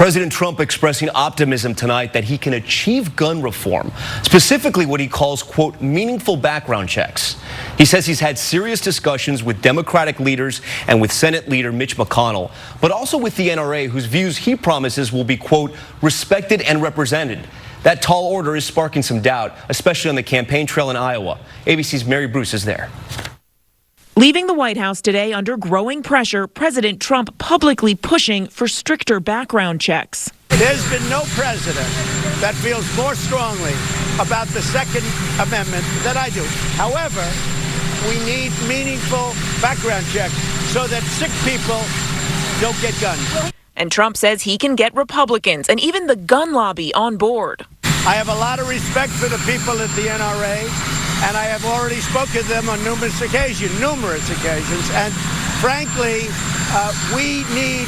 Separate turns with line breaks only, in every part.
President Trump expressing optimism tonight that he can achieve gun reform, specifically what he calls, quote, meaningful background checks. He says he's had serious discussions with Democratic leaders and with Senate leader Mitch McConnell, but also with the NRA, whose views he promises will be, quote, respected and represented. That tall order is sparking some doubt, especially on the campaign trail in Iowa. ABC's Mary Bruce is there.
Leaving the White House today under growing pressure, President Trump publicly pushing for stricter background checks.
There's been no president that feels more strongly about the Second Amendment than I do. However, we need meaningful background checks so that sick people don't get guns.
And Trump says he can get Republicans and even the gun lobby on board.
I have a lot of respect for the people at the NRA, and I have already spoken to them on numerous occasions. And frankly, we need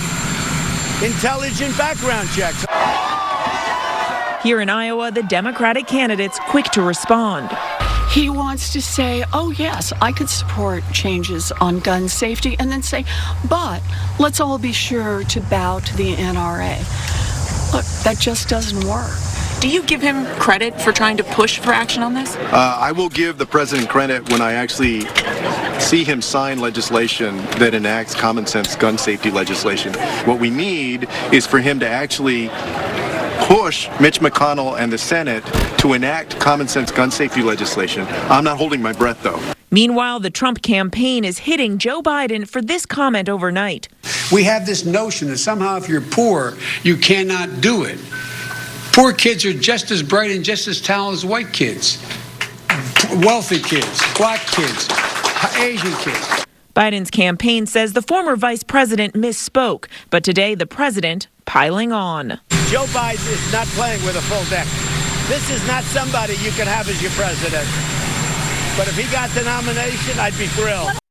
intelligent background checks.
Here in Iowa, the Democratic candidates quick to respond.
He wants to say, oh, yes, I could support changes on gun safety, and then say, but let's all be sure to bow to the NRA. Look, that just doesn't work.
Do you give him credit for trying to push for action on this?
I will give the president credit when I actually see him sign legislation that enacts common sense gun safety legislation. What we need is for him to actually push Mitch McConnell and the Senate to enact common sense gun safety legislation. I'm not holding my breath, though.
Meanwhile, the Trump campaign is hitting Joe Biden for this comment overnight.
We have this notion that somehow if you're poor, you cannot do it. Poor kids are just as bright and just as talented as white kids, wealthy kids, black kids, Asian kids.
Biden's campaign says the former vice president misspoke, but today the president piling on.
Joe Biden is not playing with a full deck. This is not somebody you can have as your president. But if he got the nomination, I'd be thrilled.